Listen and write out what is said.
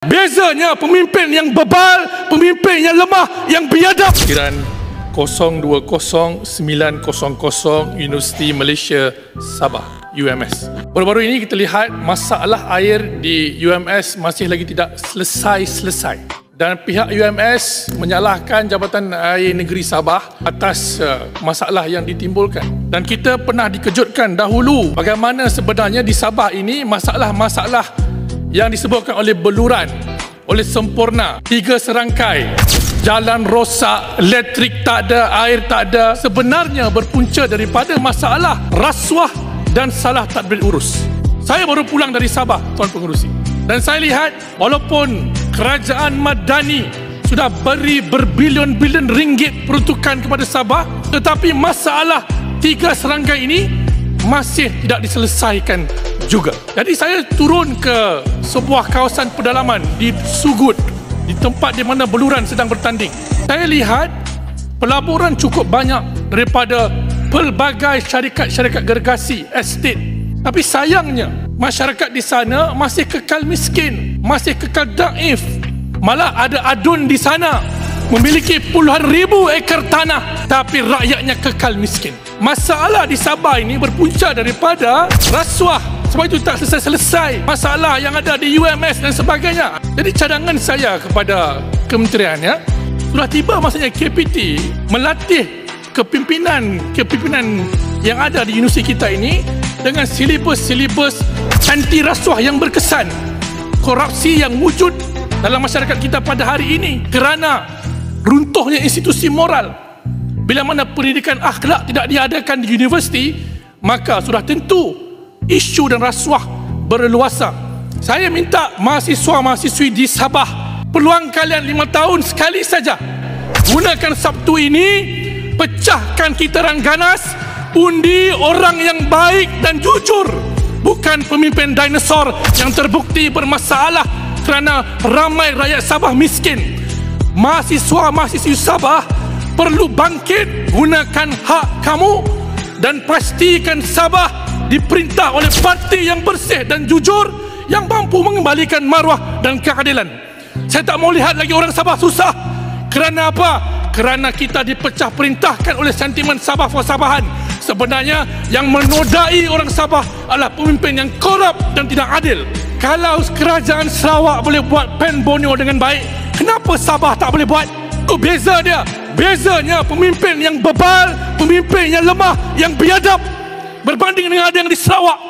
Bezanya pemimpin yang bebal, pemimpin yang lemah, yang biadab. Kiran 020900 Universiti Malaysia Sabah, UMS. Baru-baru ini kita lihat masalah air di UMS masih lagi tidak selesai-selesai. Dan pihak UMS menyalahkan Jabatan Air Negeri Sabah atas masalah yang ditimbulkan. Dan kita pernah dikejutkan dahulu bagaimana sebenarnya di Sabah ini masalah-masalah yang disebutkan oleh beluran, oleh sempurna, 3 serangkai, jalan rosak, elektrik tak ada, air tak ada, sebenarnya berpunca daripada masalah rasuah dan salah tadbir urus. Saya baru pulang dari Sabah, Tuan Pengerusi, dan saya lihat walaupun kerajaan Madani sudah beri berbilion-bilion ringgit peruntukan kepada Sabah, tetapi masalah 3 serangkai ini masih tidak diselesaikan juga. Jadi saya turun ke sebuah kawasan pedalaman di Sugut, di tempat di mana beluran sedang bertanding. Saya lihat pelaburan cukup banyak daripada pelbagai syarikat-syarikat gergasi, estate. Tapi sayangnya masyarakat di sana masih kekal miskin, masih kekal daif. Malah ada adun di sana memiliki puluhan ribu ekar tanah, tapi rakyatnya kekal miskin. Masalah di Sabah ini berpunca daripada rasuah. Sebab itu tak selesai-selesai masalah yang ada di UMS dan sebagainya. Jadi cadangan saya kepada kementerian, sudah tiba masanya KPT melatih kepimpinan yang ada di universiti kita ini dengan silibus anti rasuah yang berkesan. Korupsi yang wujud dalam masyarakat kita pada hari ini kerana runtuhnya institusi moral. Bila mana pendidikan akhlak tidak diadakan di universiti, maka sudah tentu isu dan rasuah berleluasa. Saya minta mahasiswa-mahasiswi di Sabah, peluang kalian 5 tahun sekali saja. Gunakan Sabtu ini, pecahkan kitaran ganas, undi orang yang baik dan jujur, bukan pemimpin dinosaur yang terbukti bermasalah kerana ramai rakyat Sabah miskin. Mahasiswa-mahasiswi Sabah perlu bangkit, gunakan hak kamu dan pastikan Sabah diperintah oleh parti yang bersih dan jujur yang mampu mengembalikan maruah dan keadilan. Saya tak mau lihat lagi orang Sabah susah. Kerana apa? Kerana kita dipecah perintahkan oleh sentimen Sabah for Sabahan. Sebenarnya yang menodai orang Sabah adalah pemimpin yang korup dan tidak adil. Kalau kerajaan Sarawak boleh buat Pen Borneo dengan baik, kenapa Sabah tak boleh buat? Itu beza dia. Bezanya pemimpin yang bebal, pemimpin yang lemah, yang biadab berbanding dengan ada yang di Sarawak.